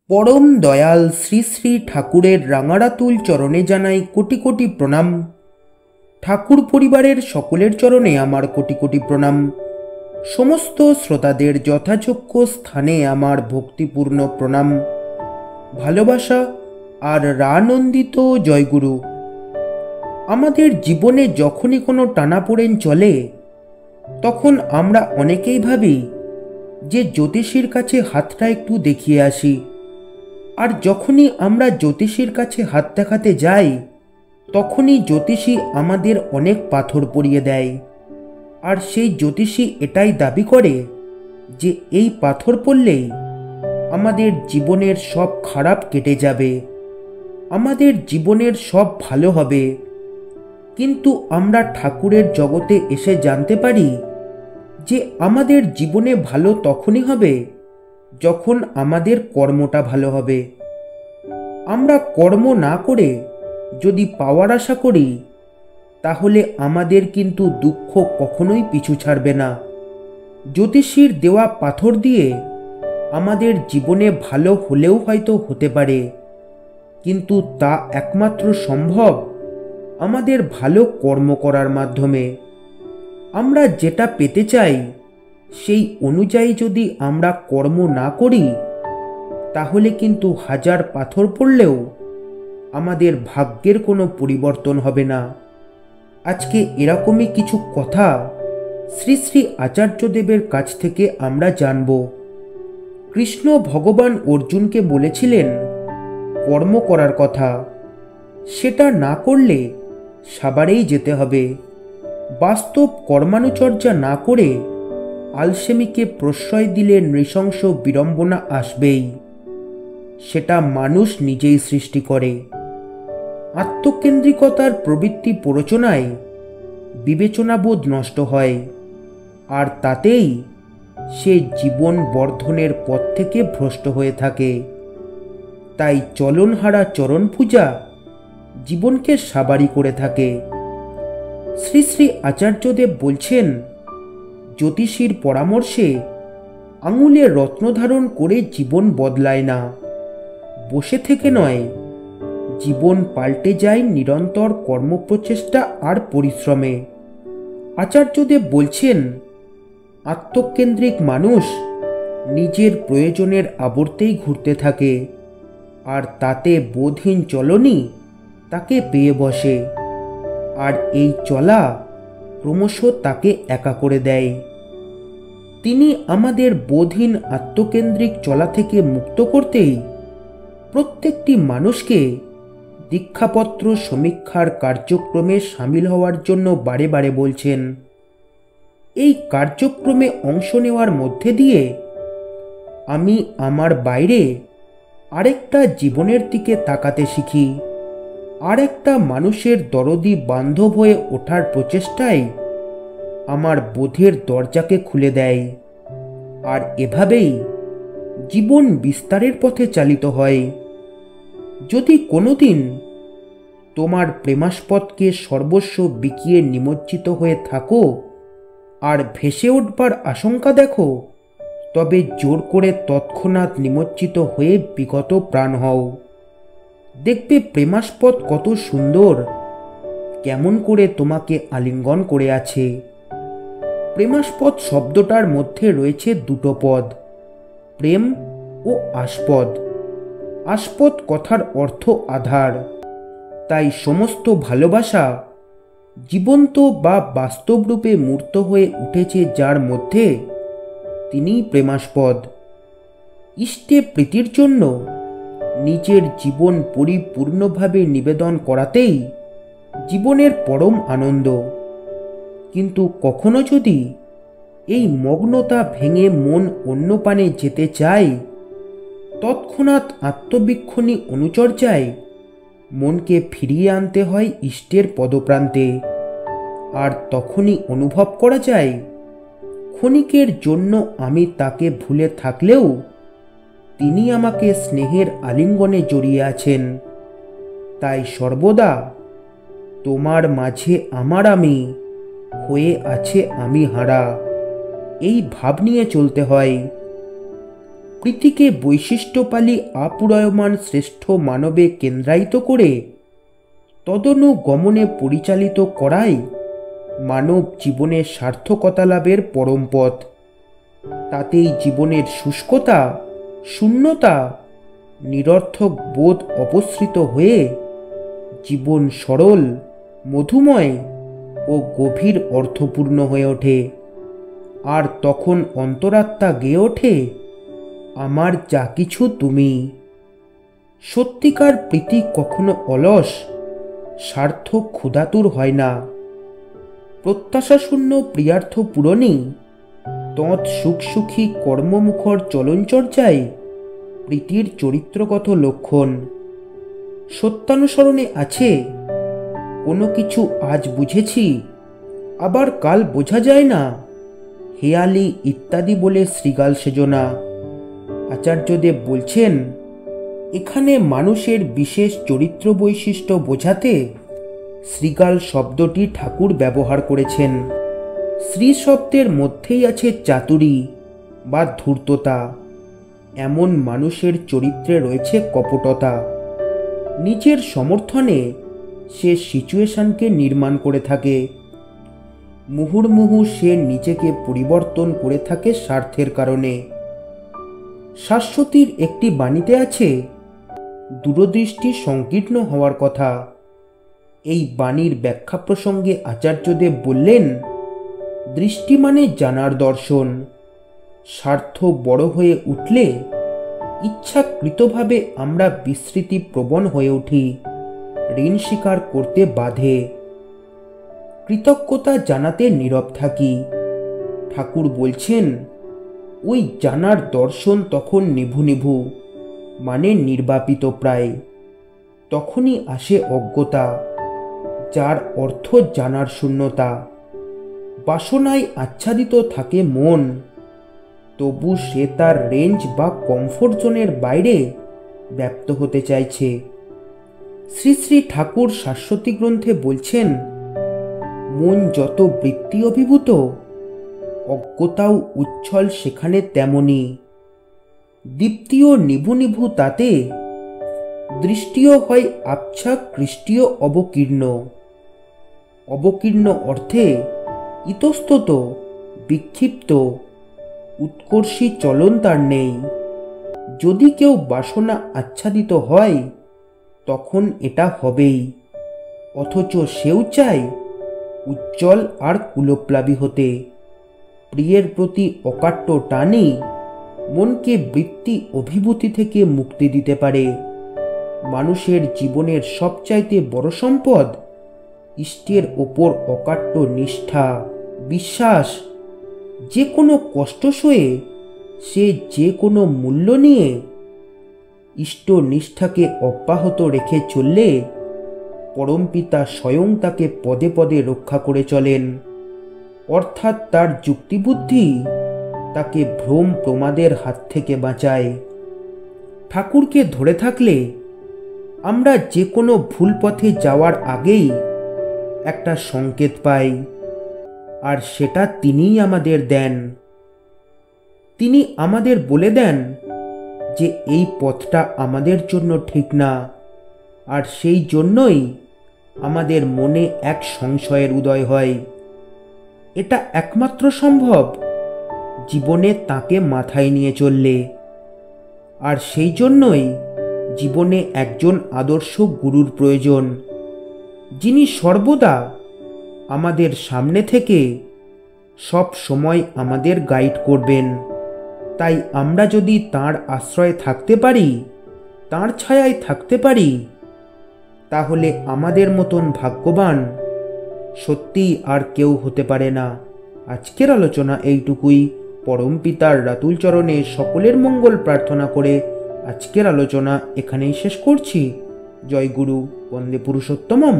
পরম দয়াল শ্রী শ্রী ঠাকুরের রাঙারাতুল চরণে জানাই কোটি কোটি প্রণাম। ঠাকুর পরিবারের সকলের চরণে আমার কোটি কোটি প্রণাম। সমস্ত শ্রোতাদের যথাযোগ্য স্থানে আমার ভক্তিপূর্ণ প্রণাম, ভালোবাসা আর রানন্দিত জয়গুরু। আমাদের জীবনে যখনই কোনো টানাপোড়েন চলে, তখন আমরা অনেকেই ভাবি যে জ্যোতিষীর কাছে হাতটা একটু দেখিয়ে আসি। আর যখনই আমরা জ্যোতিষীর কাছে হাত দেখাতে যাই, তখনই জ্যোতিষী আমাদের অনেক পাথর পরিয়ে দেয়। আর সেই জ্যোতিষী এটাই দাবি করে যে এই পাথর পড়লেই আমাদের জীবনের সব খারাপ কেটে যাবে, আমাদের জীবনের সব ভালো হবে। কিন্তু আমরা ঠাকুরের জগতে এসে জানতে পারি যে আমাদের জীবনে ভালো তখনই হবে যখন আমাদের কর্মটা ভালো হবে। আমরা কর্ম না করে যদি পাওয়ার আশা করি, তাহলে আমাদের কিন্তু দুঃখ কখনোই পিছু ছাড়বে না। জ্যোতিষীর দেওয়া পাথর দিয়ে আমাদের জীবনে ভালো হলেও হয়তো হতে পারে, কিন্তু তা একমাত্র সম্ভব আমাদের ভালো কর্ম করার মাধ্যমে। আমরা যেটা পেতে চাই সেই অনুযায়ী যদি আমরা কর্ম না করি, তাহলে কিন্তু হাজার পাথর পড়লেও আমাদের ভাগ্যের কোনো পরিবর্তন হবে না। আজকে এরকমই কিছু কথা শ্রী শ্রী আচার্যদেবের কাছ থেকে আমরা জানব। কৃষ্ণ ভগবান অর্জুনকে বলেছিলেন কর্ম করার কথা, সেটা না করলে সাবারেই যেতে হবে। বাস্তব কর্মানুচর্যা না করে আলসেমিকে প্রশ্রয় দিলে নৃশংস বিড়ম্বনা আসবেই। সেটা মানুষ নিজেই সৃষ্টি করে। আত্মকেন্দ্রিকতার প্রবৃত্তি প্ররোচনায় বিবেচনাবোধ নষ্ট হয়, আর তাতেই সে জীবন বর্ধনের পথ থেকে ভ্রষ্ট হয়ে থাকে। তাই চলনহারা চরণ পূজা জীবনকে সাবারি করে থাকে। শ্রী শ্রী আচার্যদেব বলছেন, জ্যোতিষীর পরামর্শে আঙুলে রত্ন ধারণ করে জীবন বদলায় না, বসে থেকে নয়। জীবন পাল্টে যায় নিরন্তর কর্মপ্রচেষ্টা আর পরিশ্রমে। আচার্যদেব বলছেন, আত্মকেন্দ্রিক মানুষ নিজের প্রয়োজনের আবর্তেই ঘুরতে থাকে, আর তাতে বোধহীন চলনই তাকে পেয়ে বসে। আর এই চলা ক্রমশ তাকে একা করে দেয়। তিনি আমাদের বোধহীন আত্মকেন্দ্রিক চলা থেকে মুক্ত করতেই প্রত্যেকটি মানুষকে দীক্ষাপত্র সমীক্ষার কার্যক্রমে সামিল হওয়ার জন্য বারে বারে বলছেন। এই কার্যক্রমে অংশ নেওয়ার মধ্যে দিয়ে আমি আমার বাইরে আরেকটা জীবনের দিকে তাকাতে শিখি, আর একটা মানুষের দরদি বান্ধব হয়ে ওঠার প্রচেষ্টায় আমার বোধের দরজাকে খুলে দেয়। আর এভাবেই জীবন বিস্তারের পথে চালিত হয়। যদি কোনোদিন তোমার প্রেমাস্পদকে সর্বস্ব বিকিয়ে নিমজ্জিত হয়ে থাকো আর ভেসে উঠবার আশঙ্কা দেখো, তবে জোর করে তৎক্ষণাৎ নিমজ্জিত হয়ে বিগত প্রাণ হও। দেখবে প্রেমাস্পদ কত সুন্দর, কেমন করে তোমাকে আলিঙ্গন করে আছে। প্রেমাস্পদ শব্দটার মধ্যে রয়েছে দুটো পদ, প্রেম ও আস্পদ। আস্পদ কথার অর্থ আধার। তাই সমস্ত ভালোবাসা জীবন্ত বা বাস্তব রূপে মূর্ত হয়ে উঠেছে যার মধ্যে, তিনিই প্রেমাস্পদ। ইষ্টে প্রীতির জন্য নিজের জীবন পরিপূর্ণভাবে নিবেদন করাতেই জীবনের পরম আনন্দ। কিন্তু কখনো যদি এই মগ্নতা ভেঙে মন অন্য পানে যেতে চায়, তৎক্ষণাৎ আত্মবীক্ষণী অনুচর্যায় মনকে ফিরিয়ে আনতে হয় ইষ্টের পদপ্রান্তে। আর তখনই অনুভব করা যায়, ক্ষণিকের জন্য আমি তাকে ভুলে থাকলেও তিনি আমাকে স্নেহের আলিঙ্গনে জড়িয়ে আছেন। তাই সর্বদা তোমার মাঝে আমার আমি, হয়ে আছে আমি হারা, এই ভাব নিয়ে চলতে হয়। প্রীতিকে বৈশিষ্ট্যপালী আপুরয়মান শ্রেষ্ঠ মানবে কেন্দ্রায়িত করে তদনু গমনে পরিচালিত করাই মানব জীবনের সার্থকতা লাভের পরম পথ। তাতেই জীবনের শুষ্কতা, শূন্যতা, নিরর্থক বোধ অপসৃত হয়ে জীবন সরল, মধুময় ও গভীর অর্থপূর্ণ হয়ে ওঠে। আর তখন অন্তরাত্মা গেয়ে ওঠে, আমার যা কিছু তুমি। সত্যিকার প্রীতি কখনো অলস, সার্থক ক্ষুধাতুর হয় না। প্রত্যাশাশূন্য প্রিয়ার্থ পূরণই তৎ সুখসুখী কর্মমুখর চলনচর্চায় প্রীতির চরিত্রগত লক্ষণ। সত্যানুসরণে আছে, কোনো কিছু আজ বুঝেছি, আবার কাল বোঝা যায় না, হেয়ালি ইত্যাদি বলে শৃগাল সেজনা। আচার্যদেব বলছেন, এখানে মানুষের বিশেষ চরিত্র বৈশিষ্ট্য বোঝাতে শৃগাল শব্দটি ঠাকুর ব্যবহার করেছেন। শ্রী শব্দের মধ্যেই আছে চাতুরী বা ধূর্ততা। এমন মানুষের চরিত্রে রয়েছে কপটতা। নিজের সমর্থনে সে সিচুয়েশনকে নির্মাণ করে থাকে। মুহুর্মুহু সে নিজেকে পরিবর্তন করে থাকে স্বার্থের কারণে। শাশ্বতীর একটি বাণীতে আছে, দূরদৃষ্টি সংকীর্ণ হওয়ার কথা। এই বাণীর ব্যাখ্যা প্রসঙ্গে আচার্যদেব বললেন, দৃষ্টি মানে জানার দর্শন। স্বার্থ বড় হয়ে উঠলে ইচ্ছাকৃতভাবে আমরা বিস্মৃতি প্রবণ হয়ে উঠি, ঋণ স্বীকার করতে বাধে, কৃতজ্ঞতা জানাতে নীরব থাকি। ঠাকুর বলছেন, ওই জানার দর্শন তখন নিভু নিভু, মানে নির্বাপিত প্রায়। তখনই আসে অজ্ঞতা, যার অর্থ জানার শূন্যতা। বাসনায় আচ্ছাদিত থাকে মন, তবু সে তার রেঞ্জ বা কমফোর্ট জোনের বাইরে ব্যপ্ত হতে চাইছে। শ্রী শ্রী ঠাকুর শাশ্বতী গ্রন্থে বলছেন, মন যত বৃত্তি অভিভূত, অজ্ঞতাও উচ্ছল সেখানে তেমনি। দীপ্তিও নিভু নিভু তাতে, দৃষ্টিও হয় আবছা কৃষ্টিও অবকীর্ণ। অবকীর্ণ অর্থে ইতস্তত, বিক্ষিপ্ত, উৎকর্ষী চলন তার নেই। যদি কেউ বাসনা আচ্ছাদিত হয় তখন এটা হবেই, অথচ সেও চায় উজ্জ্বল আর কুলপ্লাবী হতে। প্রিয়ের প্রতি অকাট্য টানই মনকে বৃত্তি অভিভূতি থেকে মুক্তি দিতে পারে। মানুষের জীবনের সবচাইতে বড় সম্পদ ইষ্টের ওপর অকাট্য নিষ্ঠা, বিশ্বাস। যে কোনো কষ্ট সয়ে সে যে কোনো মূল্য নিয়ে ইষ্ট নিষ্ঠাকে অব্যাহত রেখে চললে পরমপিতা স্বয়ং তাকে পদে পদে রক্ষা করে চলেন। অর্থাৎ তার যুক্তিবুদ্ধি তাকে ভ্রম প্রমাদের হাত থেকে বাঁচায়। ঠাকুরকে ধরে থাকলে আমরা যে কোনো ভুল পথে যাওয়ার আগেই একটা সংকেত পাই, আর সেটা তিনিই আমাদের দেন। তিনি আমাদের বলে দেন যে এই পথটা আমাদের জন্য ঠিক না, আর সেই জন্যই আমাদের মনে এক সংশয়ের উদয় হয়। এটা একমাত্র সম্ভব জীবনে তাকে মাথায় নিয়ে চললে। আর সেই জন্যই জীবনে একজন আদর্শ গুরুর প্রয়োজন, যিনি সর্বদা আমাদের সামনে থেকে সব সময় আমাদের গাইড করবেন। তাই আমরা যদি তাঁর আশ্রয়ে থাকতে পারি, তাঁর ছায়ায় থাকতে পারি, তাহলে আমাদের মতন ভাগ্যবান সত্যিই আর কেউ হতে পারে না। আজকের আলোচনা এইটুকুই। পরমপিতার রাতুল চরণে সকলের মঙ্গল প্রার্থনা করে আজকের আলোচনা এখানেই শেষ করছি। জয় গুরু, বন্দে পুরুষোত্তমম।